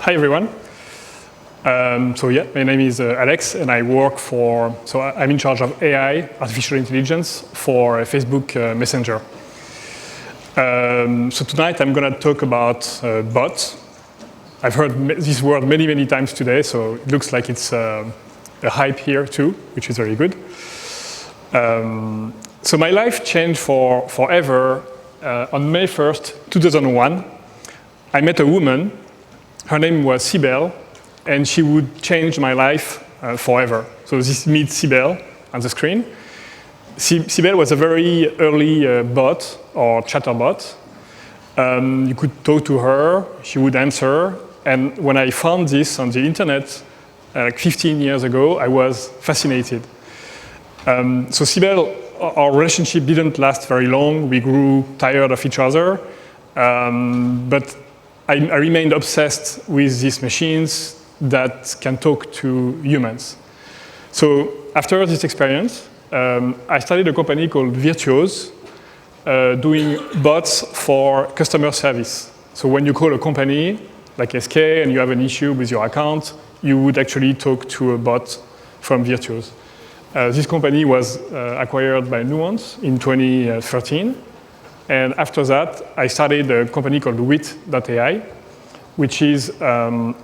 Hi, everyone. My name is Alex, and I work I'm in charge of AI, artificial intelligence, for Facebook Messenger. So tonight I'm going to talk about bots. I've heard this word many, many times today, so it looks like it's a hype here too, which is very good. So my life changed forever. On May 1st, 2001, I met a woman. Her name was Sibel, and she would change my life forever. So this meets Sibel on the screen. Sibel was a very early bot, or chatterbot. You could talk to her, she would answer, and when I found this on the internet, like 15 years ago, I was fascinated. So Sibel, our relationship didn't last very long. We grew tired of each other, but I remained obsessed with these machines that can talk to humans. So after this experience, I started a company called Virtuos, doing bots for customer service. So when you call a company like SK and you have an issue with your account, you would actually talk to a bot from Virtuos. This company was acquired by Nuance in 2013. And after that, I started a company called Wit.ai, which is a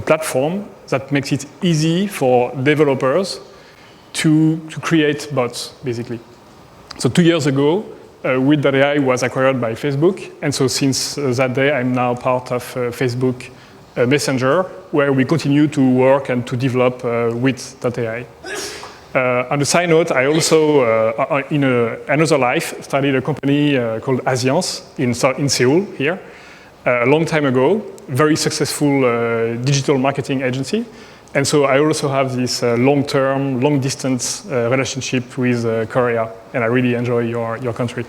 platform that makes it easy for developers to create bots, basically. So 2 years ago, Wit.ai was acquired by Facebook. And so since that day, I'm now part of Facebook Messenger, where we continue to work and to develop Wit.ai. On the side note, I also, in another life, started a company called Asiance in Seoul here, a long time ago, very successful digital marketing agency. And so I also have this long-term, long-distance relationship with Korea, and I really enjoy your country.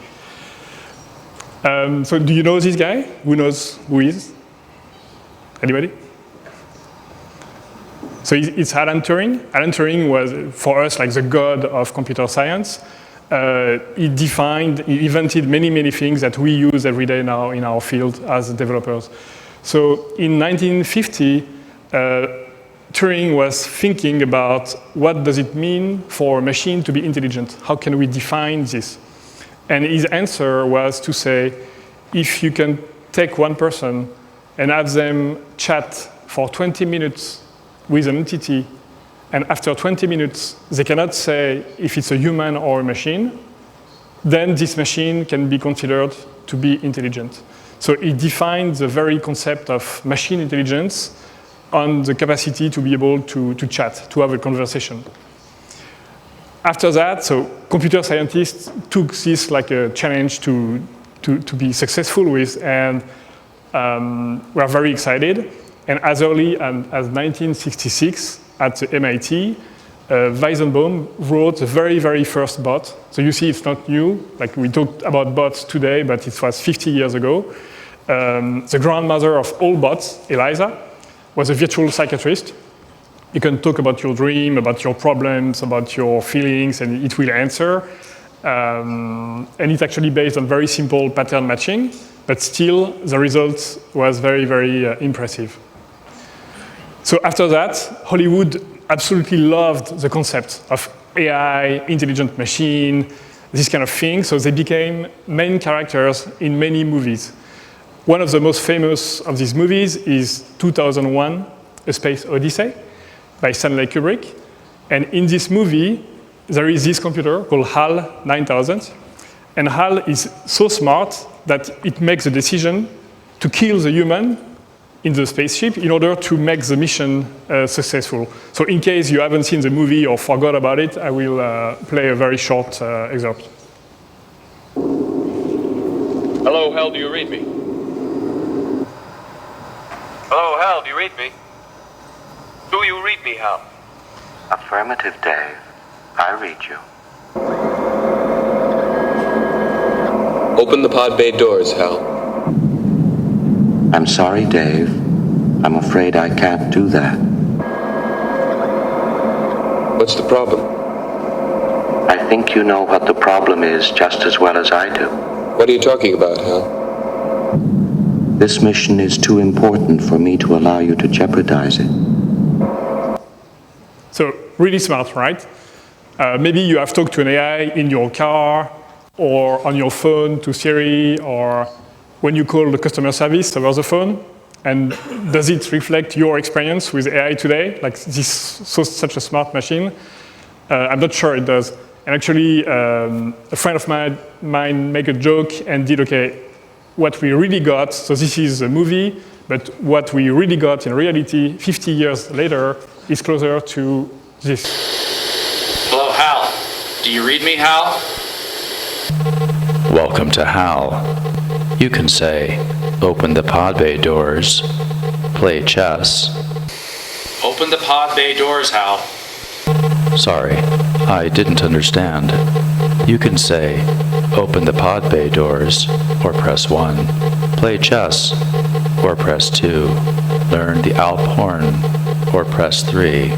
So do you know this guy? Who knows who he is? Anybody? So it's Alan Turing. Alan Turing was, for us, like the god of computer science. He invented many, many things that we use every day now in our field as developers. So in 1950, Turing was thinking about what does it mean for a machine to be intelligent? How can we define this? And his answer was to say, if you can take one person and have them chat for 20 minutes with an entity, and after 20 minutes, they cannot say if it's a human or a machine, then this machine can be considered to be intelligent. So it defines the very concept of machine intelligence on the capacity to be able to chat, to have a conversation. After that, so computer scientists took this like a challenge to be successful with, and were very excited. And as early as 1966, at the MIT, Weizenbaum wrote the very, very first bot. So you see it's not new. Like we talked about bots today, but it was 50 years ago. The grandmother of all bots, Eliza, was a virtual psychiatrist. You can talk about your dream, about your problems, about your feelings, and it will answer. And it's actually based on very simple pattern matching, but still the result was very, very impressive. So after that, Hollywood absolutely loved the concept of AI, intelligent machine, this kind of thing. So they became main characters in many movies. One of the most famous of these movies is 2001, A Space Odyssey by Stanley Kubrick. And in this movie, there is this computer called HAL 9000. And HAL is so smart that it makes the decision to kill the human in the spaceship in order to make the mission successful. So in case you haven't seen the movie or forgot about it, I will play a very short excerpt. Hello, Hal, do you read me? Hello, Hal, do you read me? Do you read me, Hal? Affirmative, Dave. I read you. Open the pod bay doors, Hal. I'm sorry, Dave. I'm afraid I can't do that. What's the problem? I think you know what the problem is just as well as I do. What are you talking about, Hal? This mission is too important for me to allow you to jeopardize it. So really smart, right? Maybe you have talked to an AI in your car or on your phone to Siri, or when you call the customer service over the phone. And does it reflect your experience with AI today? Like this, such a smart machine? I'm not sure it does. And actually, a friend of mine made a joke and did, okay, what we really got, so this is a movie, but what we really got in reality 50 years later is closer to this. Hello, Hal. Do you read me, Hal? Welcome to HAL. You can say, open the pod bay doors, play chess. Open the pod bay doors, Hal. Sorry, I didn't understand. You can say, open the pod bay doors, or press 1, play chess, or press 2, learn the Alp horn, or press 3.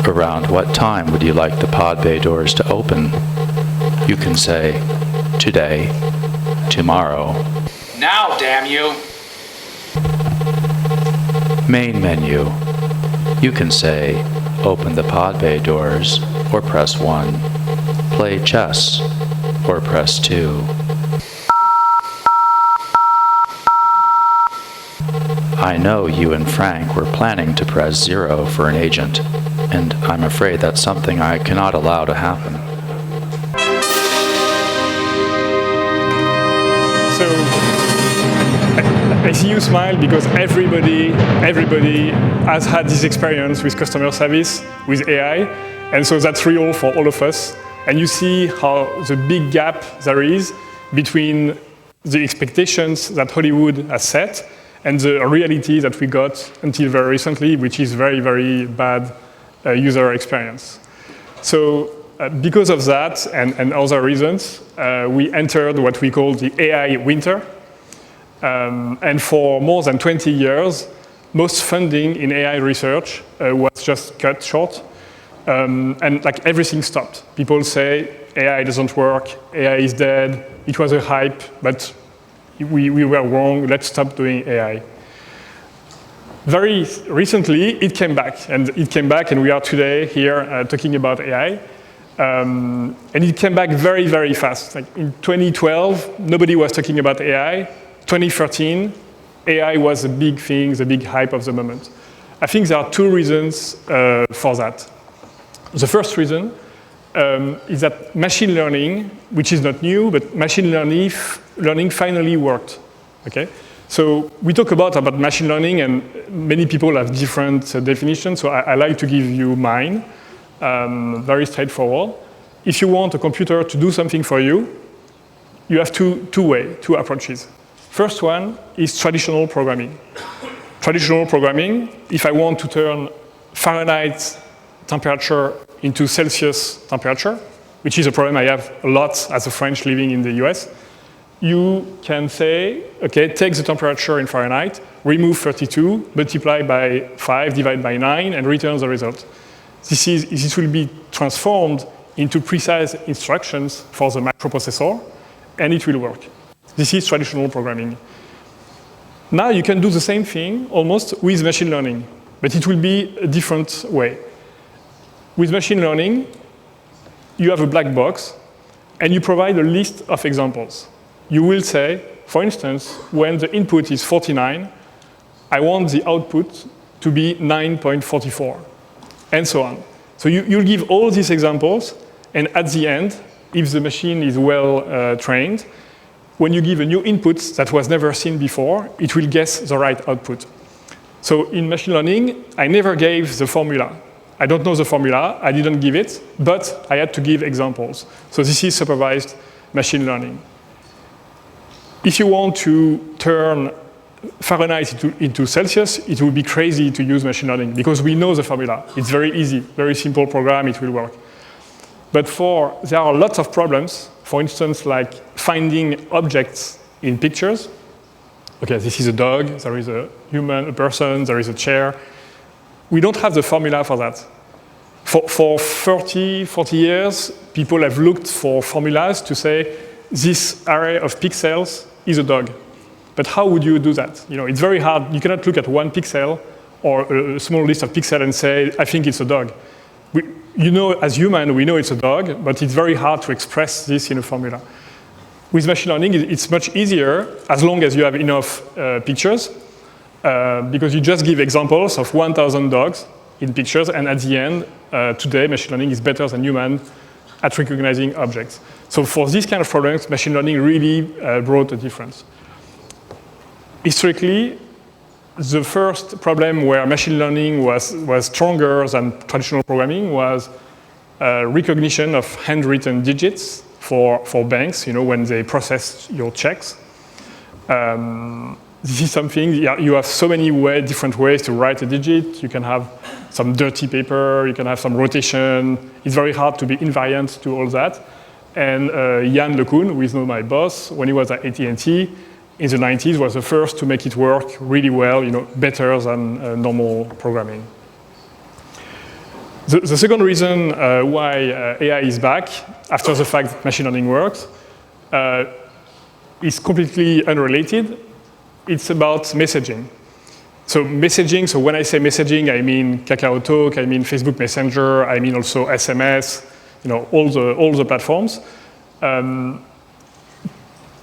Around what time would you like the pod bay doors to open? You can say, today, tomorrow. Now, damn you! Main menu. You can say, open the pod bay doors, or press 1, play chess, or press 2. I know you and Frank were planning to press 0 for an agent, and I'm afraid that's something I cannot allow to happen. So I see you smile because everybody has had this experience with customer service, with AI, and so that's real for all of us. And you see how the big gap there is between the expectations that Hollywood has set and the reality that we got until very recently, which is very, very bad user experience. So because of that and other reasons, we entered what we call the AI winter. And for more than 20 years, most funding in AI research was just cut short. And like everything stopped. People say AI doesn't work, AI is dead, it was a hype, but we were wrong, let's stop doing AI. Very recently, it came back, and we are today here talking about AI. And it came back very, very fast. Like in 2012, nobody was talking about AI. 2013, AI was the big thing, the big hype of the moment. I think there are two reasons for that. The first reason is that machine learning, which is not new, but machine learning finally worked. Okay? So we talk about machine learning, and many people have different definitions, so I like to give you mine. Very straightforward. If you want a computer to do something for you, you have two approaches. First one is traditional programming. Traditional programming, if I want to turn Fahrenheit temperature into Celsius temperature, which is a problem I have a lot as a French living in the US, you can say, okay, take the temperature in Fahrenheit, remove 32, multiply by 5, divide by 9, and return the result. This will be transformed into precise instructions for the microprocessor, and it will work. This is traditional programming. Now you can do the same thing almost with machine learning, but it will be a different way. With machine learning, you have a black box, and you provide a list of examples. You will say, for instance, when the input is 49, I want the output to be 9.44, and so on. So you'll give all these examples, and at the end, if the machine is well trained, when you give a new input that was never seen before, it will guess the right output. So in machine learning, I never gave the formula. I don't know the formula, I didn't give it, but I had to give examples. So this is supervised machine learning. If you want to turn Fahrenheit into Celsius, it would be crazy to use machine learning because we know the formula. It's very easy, very simple program, it will work. But there are lots of problems, for instance, like finding objects in pictures. Okay, this is a dog, there is a human, a person, there is a chair. We don't have the formula for that. For 40 years, people have looked for formulas to say, this array of pixels is a dog. But how would you do that? It's very hard. You cannot look at one pixel or a small list of pixels and say, I think it's a dog. As human, we know it's a dog, but it's very hard to express this in a formula. With machine learning, it's much easier as long as you have enough pictures, because you just give examples of 1,000 dogs in pictures, and at the end, today, machine learning is better than human at recognizing objects. So for this kind of problems, machine learning really brought a difference. Historically, the first problem where machine learning was stronger than traditional programming was recognition of handwritten digits for banks, when they process your checks. This is something, you have so many different ways to write a digit. You can have some dirty paper, you can have some rotation. It's very hard to be invariant to all that. And Jan LeCun, who is now my boss, when he was at AT&T, in the 90s, was the first to make it work really well, better than normal programming. The second reason why AI is back, after the fact that machine learning works, is completely unrelated. It's about messaging. So when I say messaging, I mean KakaoTalk, I mean Facebook Messenger, I mean also SMS, all the platforms.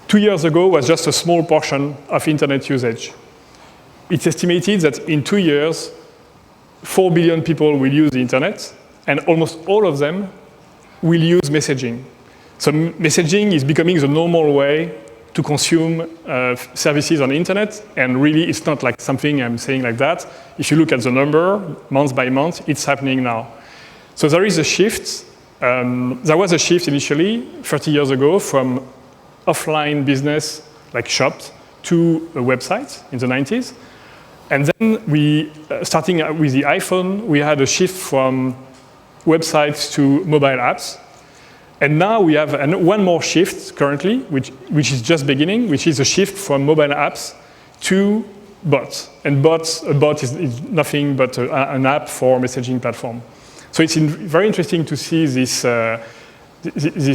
2 years ago was just a small portion of internet usage. It's estimated that in 2 years, 4 billion people will use the internet, and almost all of them will use messaging. So messaging is becoming the normal way to consume services on the internet, and really it's not like something I'm saying like that. If you look at the number, month by month, it's happening now. So there is a shift. There was a shift initially, 30 years ago, from offline business, like shops, to a website in the 90s. And then starting with the iPhone, we had a shift from websites to mobile apps. And now we have one more shift currently, which is just beginning, which is a shift from mobile apps to bots. And a bot is nothing but an app for messaging platform. So it's very interesting to see this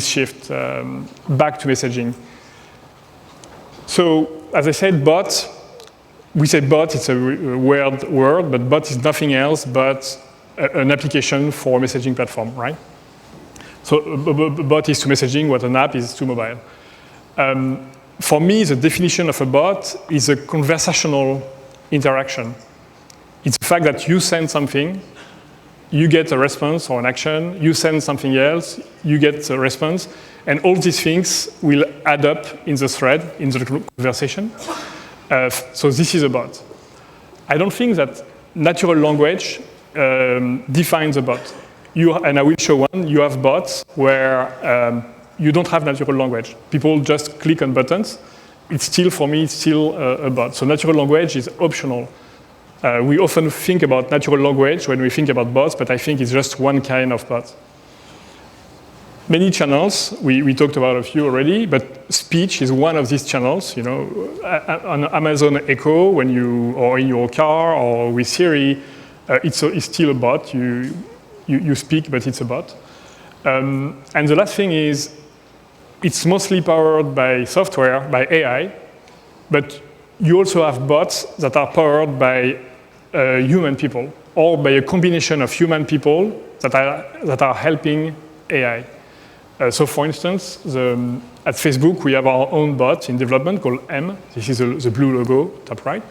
shift back to messaging. So as I said, bot, we say bot, it's a weird word, but bot is nothing else but an application for a messaging platform, right? So a bot is to messaging what an app is to mobile. For me, the definition of a bot is a conversational interaction. It's the fact that you send something, you get a response or an action, you send something else, you get a response, and all these things will add up in the thread, in the conversation. So this is a bot. I don't think that natural language defines a bot. And I will show one. You have bots where you don't have natural language. People just click on buttons. For me, it's still a bot. So natural language is optional. We often think about natural language when we think about bots, but I think it's just one kind of bot. Many channels, we talked about a few already, but speech is one of these channels. On Amazon Echo, or in your car, or with Siri, it's still a bot. You speak, but it's a bot. And the last thing is, it's mostly powered by software, by AI, but you also have bots that are powered by human people, or by a combination of human people that are helping AI. So for instance, at Facebook, we have our own bot in development called M. This is the blue logo, top right.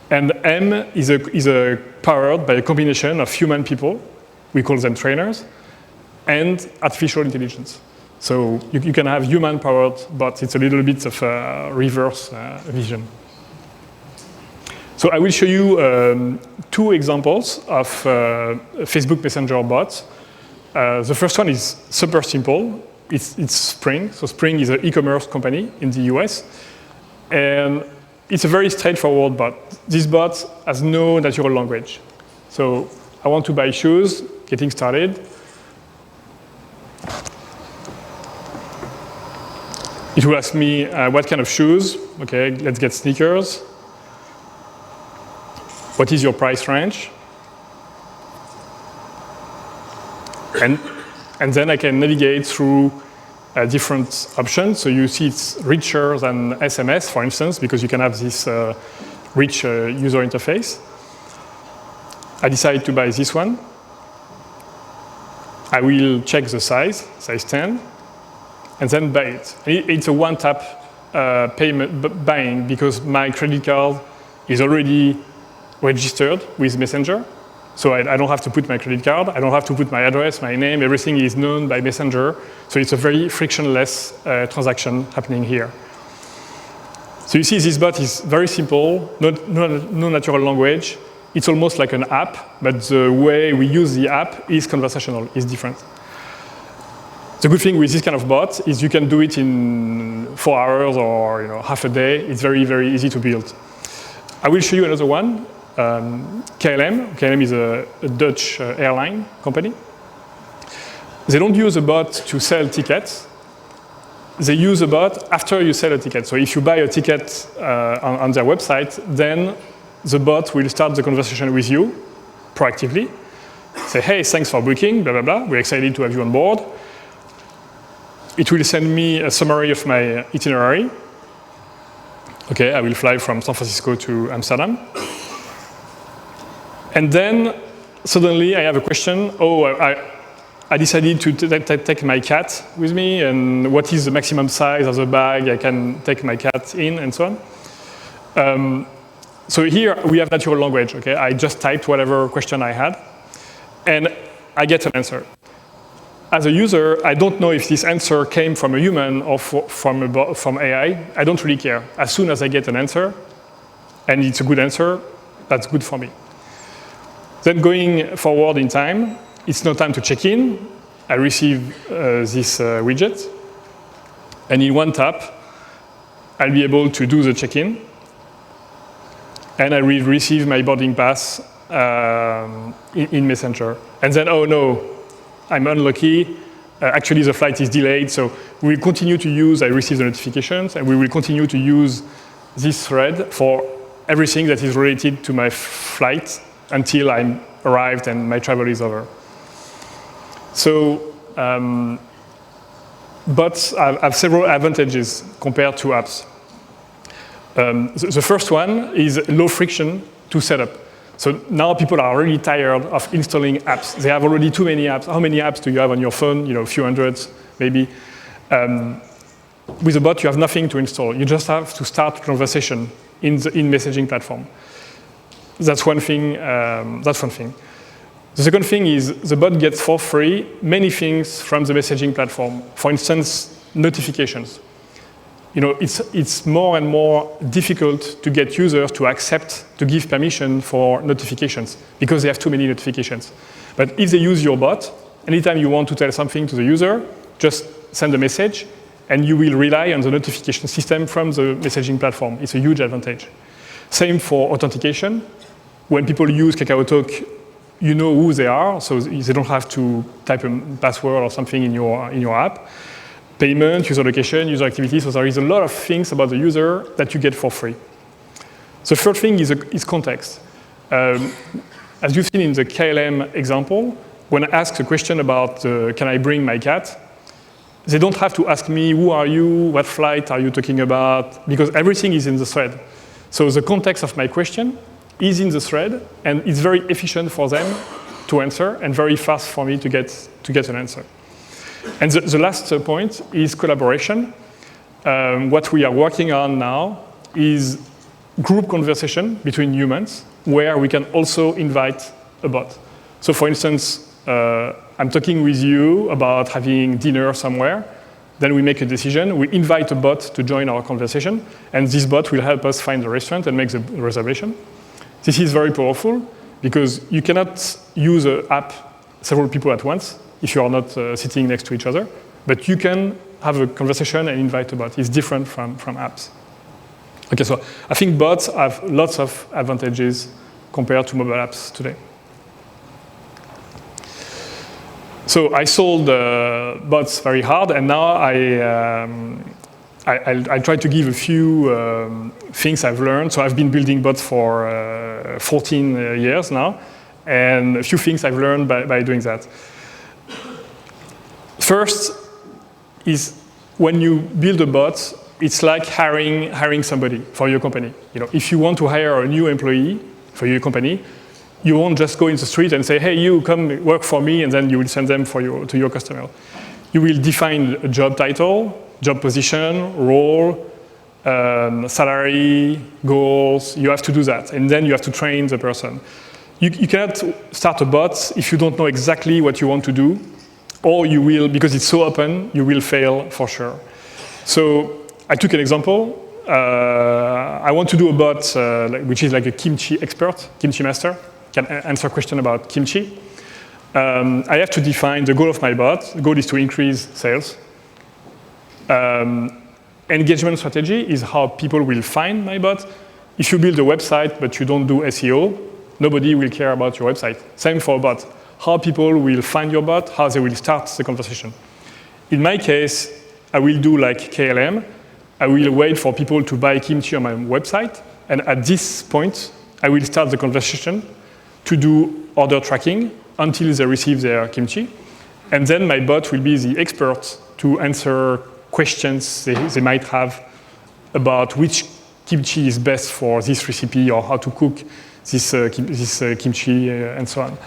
And M is powered by a combination of human people, we call them trainers, and artificial intelligence. So you can have human-powered bots. It's a little bit of a reverse vision. So I will show you 2 examples of Facebook Messenger bots. The first one is super simple. It's Spring. So Spring is an e-commerce company in the US. And it's a very straightforward bot. This bot has no natural language. So I want to buy shoes, getting started. It will ask me what kind of shoes. Okay, let's get sneakers. What is your price range? And then I can navigate through different options. So you see it's richer than SMS, for instance, because you can have this rich user interface. I decided to buy this one. I will check the size 10, and then buy it. It's a one-tap payment buying because my credit card is already registered with Messenger. So I don't have to put my credit card. I don't have to put my address, my name. Everything is known by Messenger. So it's a very frictionless transaction happening here. So you see this bot is very simple, no natural language. It's almost like an app, but the way we use the app is conversational, is different. The good thing with this kind of bot is you can do it in 4 hours or half a day. It's very, very easy to build. I will show you another one. KLM. KLM is a Dutch airline company. They don't use a bot to sell tickets. They use a bot after you sell a ticket. So if you buy a ticket on their website, then the bot will start the conversation with you proactively. Say, hey, thanks for booking, blah, blah, blah. We're excited to have you on board. It will send me a summary of my itinerary. Okay, I will fly from San Francisco to Amsterdam. And then suddenly I have a question. Oh, I decided to take my cat with me, and what is the maximum size of the bag I can take my cat in, and so on. So here we have natural language. Okay, I just typed whatever question I had, and I get an answer. As a user, I don't know if this answer came from a human or from AI. I don't really care. As soon as I get an answer, and it's a good answer, that's good for me. Then going forward in time, it's no time to check in. I receive this widget, and in one tap, I'll be able to do the check-in, and I will receive my boarding pass in Messenger. And then, oh no, I'm unlucky. Actually, the flight is delayed, so we will continue to use, I receive the notifications, and we will continue to use this thread for everything that is related to my flight until I'm arrived and my travel is over. So bots have several advantages compared to apps. The first one is low friction to set up. So now people are really tired of installing apps. They have already too many apps. How many apps do you have on your phone? A few hundreds, maybe. With a bot, you have nothing to install. You just have to start conversation in messaging platform. That's one thing. The second thing is the bot gets for free many things from the messaging platform. For instance, notifications. It's more and more difficult to get users to accept, to give permission for notifications because they have too many notifications. But if they use your bot, anytime you want to tell something to the user, just send a message, and you will rely on the notification system from the messaging platform. It's a huge advantage. Same for authentication. When people use KakaoTalk, you know who they are, so they don't have to type a password or something in your app. Payment, user location, user activity, so there is a lot of things about the user that you get for free. The third thing is context. As you've seen in the KLM example, when I ask a question about can I bring my cat, they don't have to ask me, who are you, what flight are you talking about, because everything is in the thread. So the context of my question is in the thread, and it's very efficient for them to answer, and very fast for me to get an answer. And the last point is collaboration. What we are working on now is group conversation between humans, where we can also invite a bot. So for instance, I'm talking with you about having dinner somewhere, then we make a decision, we invite a bot to join our conversation, and this bot will help us find the restaurant and make the reservation. This is very powerful, because you cannot use an app several people at once if you are not sitting next to each other, but you can have a conversation and invite a bot. It's different from apps. Okay, so I think bots have lots of advantages compared to mobile apps today. So I sold bots very hard, and now I try to give a few things I've learned. So I've been building bots for 14 years now, and a few things I've learned by doing that. First is when you build a bot, it's like hiring somebody for your company. If you want to hire a new employee for your company, you won't just go in the street and say, hey, you come work for me, and then you will send them to your customer. You will define a job title, job position, role, salary, goals. You have to do that, and then you have to train the person. You cannot start a bot if you don't know exactly what you want to do, or you will, because it's so open, you will fail for sure. So I took an example. I want to do a bot which is like a kimchi expert, kimchi master, can answer questions about kimchi. I have to define the goal of my bot. The goal is to increase sales. Engagement strategy is how people will find my bot. If you build a website but you don't do SEO, nobody will care about your website. Same for a bot. How people will find your bot, how they will start the conversation. In my case, I will do like KLM. I will wait for people to buy kimchi on my website. And at this point, I will start the conversation to do order tracking until they receive their kimchi. And then my bot will be the expert to answer questions they might have about which kimchi is best for this recipe or how to cook this kimchi and so on.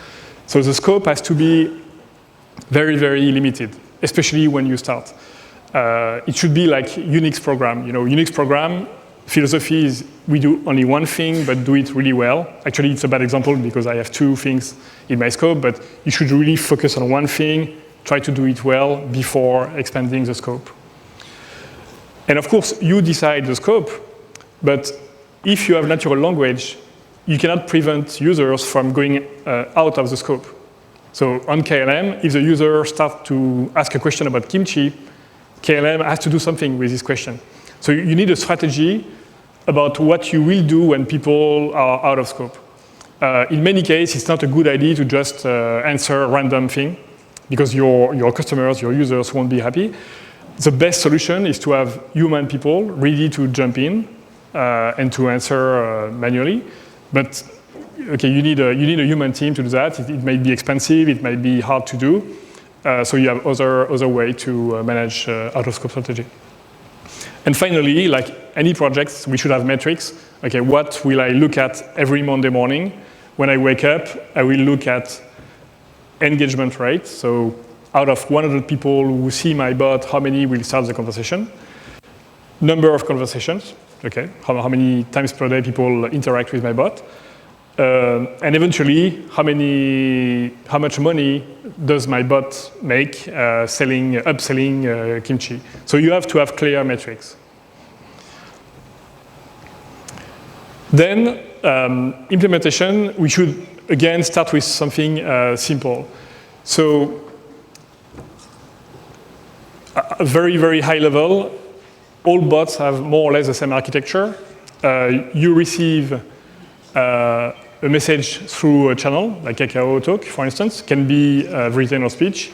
So the scope has to be very, very limited, especially when you start. It should be like Unix program. Unix program philosophy is we do only one thing, but do it really well. Actually, it's a bad example because I have two things in my scope, but you should really focus on one thing, try to do it well before expanding the scope. And of course, you decide the scope, but if you have natural language, you cannot prevent users from going out of the scope. So on KLM, if the user starts to ask a question about kimchi, KLM has to do something with this question. So you need a strategy about what you will do when people are out of scope. In many cases, it's not a good idea to just answer a random thing because your customers, your users won't be happy. The best solution is to have human people ready to jump in and to answer manually. But okay, you need a human team to do that. It might be expensive. It might be hard to do. So you have other way to manage out-of-scope strategy. And finally, like any projects, we should have metrics. Okay, what will I look at every Monday morning? When I wake up, I will look at engagement rate. So out of 100 people who see my bot, how many will start the conversation? Number of conversations. Okay, how many times per day people interact with my bot? And eventually, how much money does my bot make upselling kimchi? So you have to have clear metrics. Then implementation, we should again start with something simple. So very, very high level, all bots have more or less the same architecture. You receive a message through a channel, like Kakao Talk, for instance, can be written or speech.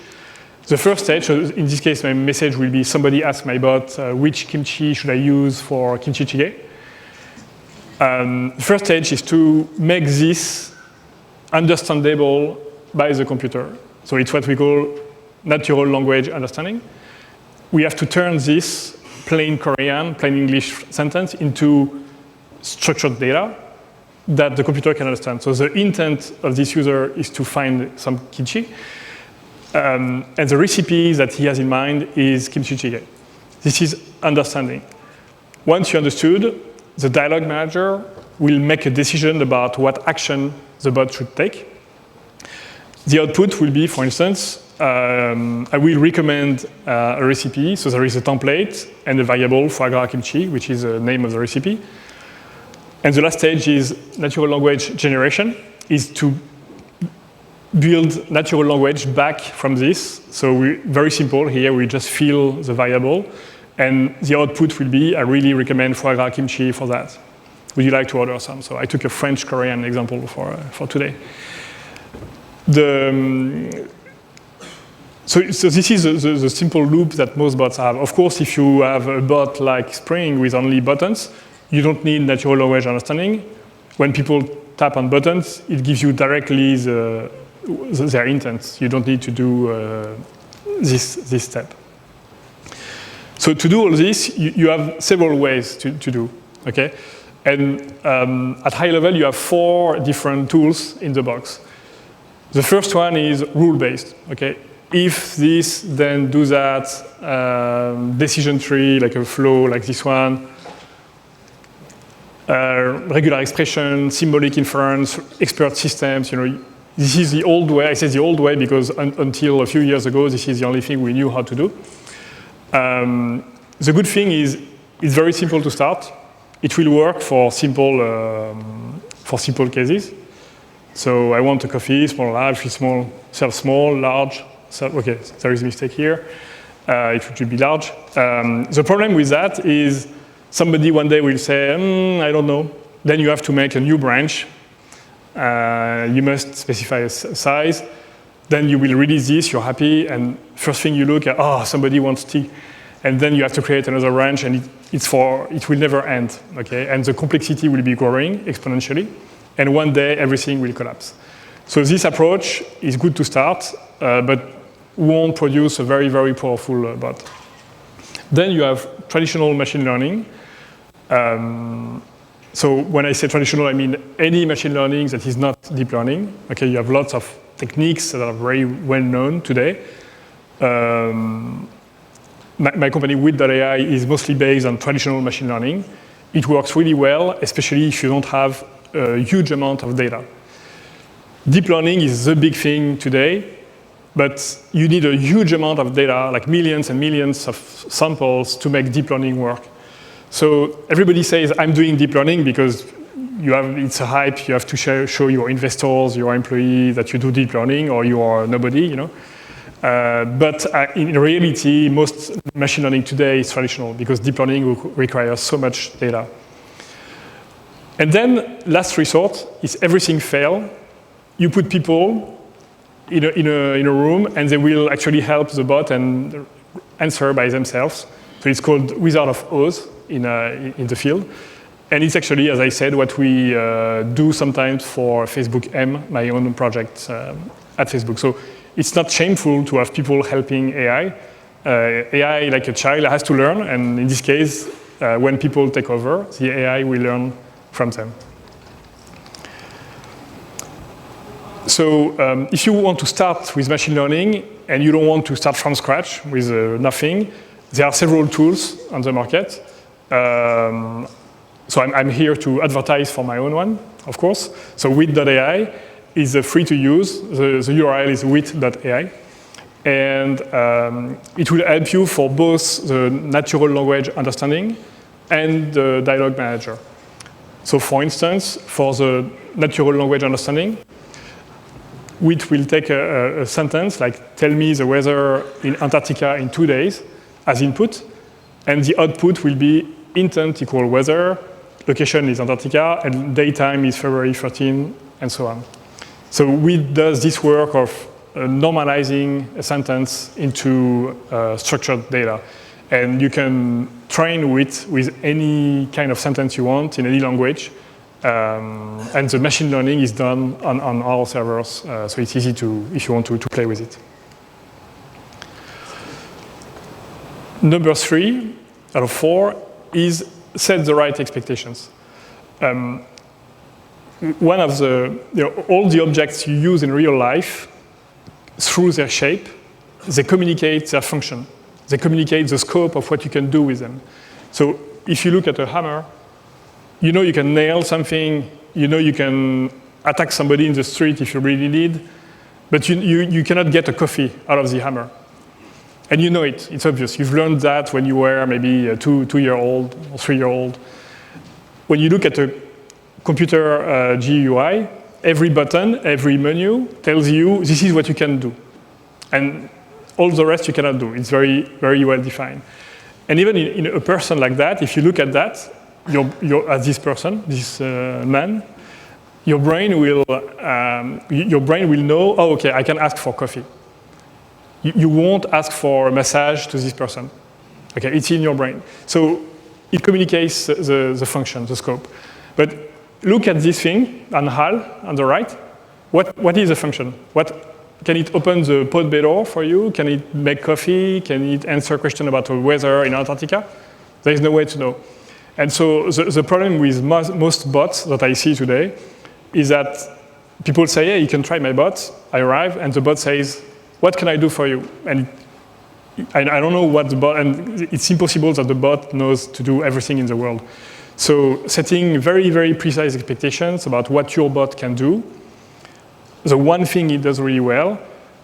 The first stage, so in this case, my message will be somebody asked my bot, which kimchi should I use for kimchi jjigae? The first stage is to make this understandable by the computer. So it's what we call natural language understanding. We have to turn this plain Korean, plain English sentence into structured data that the computer can understand. So the intent of this user is to find some kimchi. And the recipe that he has in mind is kimchi jjigae. This is understanding. Once you understood, the dialogue manager will make a decision about what action the bot should take. The output will be, for instance, I will recommend a recipe. So there is a template and a variable foie gras kimchi, which is the name of the recipe. And the last stage is natural language generation, is to build natural language back from this. So very simple here, we just fill the variable. And the output will be, I really recommend foie gras kimchi for that. Would you like to order some? So I took a French-Korean example for today. So this is the simple loop that most bots have. Of course, if you have a bot like Spring with only buttons, you don't need natural language understanding. When people tap on buttons, it gives you directly their intent. You don't need to do this step. So to do all this, you have several ways to do, okay? And at high level, you have 4 different tools in the box. The first one is rule-based, okay? If this, then do that, decision tree, like a flow like this one, regular expression, symbolic inference, expert systems, this is the old way. I say the old way because until a few years ago, this is the only thing we knew how to do. The good thing is it's very simple to start. It will work for simple cases. So I want a coffee, small, large, small, serve small, large. Okay, there is a mistake here. It should be large. The problem with that is somebody one day will say, I don't know. Then you have to make a new branch. You must specify a size. Then you will release this, you're happy, and first thing you look at, somebody wants T. And then you have to create another branch, and it will never end, okay? And the complexity will be growing exponentially, and one day everything will collapse. So this approach is good to start, but won't produce a very, very powerful bot. Then you have traditional machine learning. So when I say traditional, I mean any machine learning that is not deep learning. Okay, you have lots of techniques that are very well known today. My company, Wit.ai, is mostly based on traditional machine learning. It works really well, especially if you don't have a huge amount of data. Deep learning is the big thing today, but you need a huge amount of data, like millions and millions of samples to make deep learning work. So everybody says, I'm doing deep learning because it's a hype. You have to show your investors, your employees that you do deep learning, or you are nobody, But in reality, most machine learning today is traditional because deep learning requires so much data. And then last resort is everything fail. You put people in a room, and they will actually help the bot and answer by themselves. So it's called Wizard of Oz in the field. And it's actually, as I said, what we do sometimes for Facebook M, my own project at Facebook. So it's not shameful to have people helping AI. AI, like a child, has to learn. And in this case, when people take over, the AI will learn from them. So if you want to start with machine learning and you don't want to start from scratch with nothing, there are several tools on the market. So I'm here to advertise for my own one, of course. So Wit.ai is free to use. The URL is wit.ai. And it will help you for both the natural language understanding and the dialogue manager. So for instance, for the natural language understanding, Wit will take a sentence like, tell me the weather in Antarctica in 2 days as input, and the output will be intent equal weather, location is Antarctica, and daytime is February 13, and so on. So Wit does this work of normalizing a sentence into structured data. And you can train Wit with any kind of sentence you want in any language. And the machine learning is done on our servers, so it's easy if you want to play with it. Number 3 out of 4 is set the right expectations. One of all the objects you use in real life, through their shape, they communicate their function. They communicate the scope of what you can do with them. So if you look at a hammer, you know you can nail something, you know you can attack somebody in the street if you really need, but you cannot get a coffee out of the hammer. And you know it, it's obvious. You've learned that when you were maybe a 2-year-old or 3-year-old. When you look at a computer GUI, every button, every menu tells you this is what you can do. And all the rest you cannot do. It's very, very well defined. And even in a person like that, if you look at that, as this person, this man, your brain will know, oh, okay, I can ask for coffee. You won't ask for a massage to this person. Okay, it's in your brain. So it communicates the function, the scope. But look at this thing on HAL on the right. What is a function? can it open the pod bay door for you? Can it make coffee? Can it answer a question about the weather in Antarctica? There is no way to know. And so the problem with most bots that I see today is that people say, hey, you can try my bot. I arrive, and the bot says, what can I do for you? And I don't know what the bot, and it's impossible that the bot knows to do everything in the world. So setting very, very precise expectations about what your bot can do, the one thing it does really well,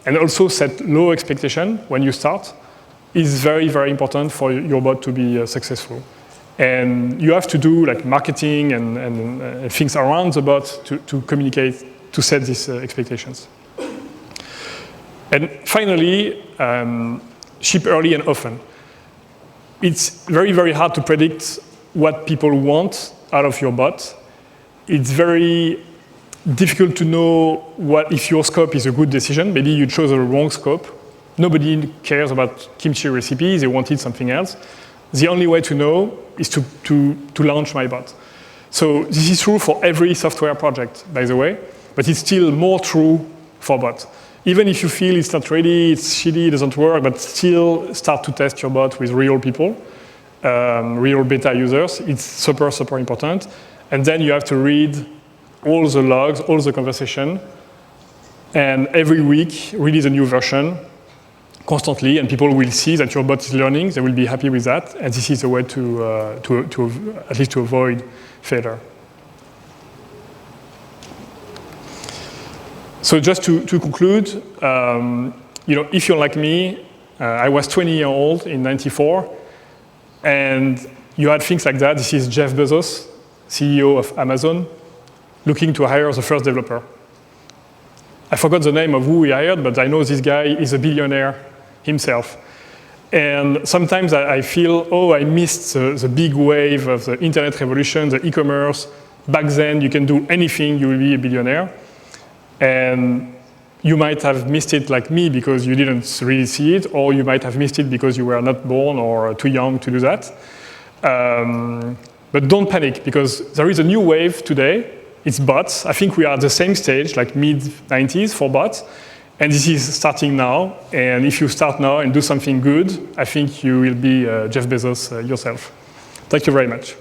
and also set low expectation when you start, is very, very important for your bot to be successful. And you have to do like marketing and things around the bot to communicate, to set these expectations. And finally, ship early and often. It's very, very hard to predict what people want out of your bot. It's very difficult to know what if your scope is a good decision. Maybe you chose a wrong scope. Nobody cares about kimchi recipes. They wanted something else. The only way to know is to launch my bot. So this is true for every software project, by the way, but it's still more true for bots. Even if you feel it's not ready, it's shitty, it doesn't work, but still start to test your bot with real people, real beta users. It's super, super important. And then you have to read all the logs, all the conversation, and every week release a new version constantly, and people will see that your bot is learning. They will be happy with that, and this is a way to at least to avoid failure. So just to conclude, if you're like me, I was 20 years old in '94, and you had things like that. This is Jeff Bezos, CEO of Amazon, looking to hire the first developer. I forgot the name of who he hired, but I know this guy is a billionaire himself. And sometimes I feel, oh, I missed the big wave of the internet revolution, the e-commerce. Back then, you can do anything, you will be a billionaire. And you might have missed it like me because you didn't really see it, or you might have missed it because you were not born or too young to do that. But don't panic, because there is a new wave today. It's bots. I think we are at the same stage, like mid-90s for bots. And this is starting now. And if you start now and do something good, I think you will be Jeff Bezos yourself. Thank you very much.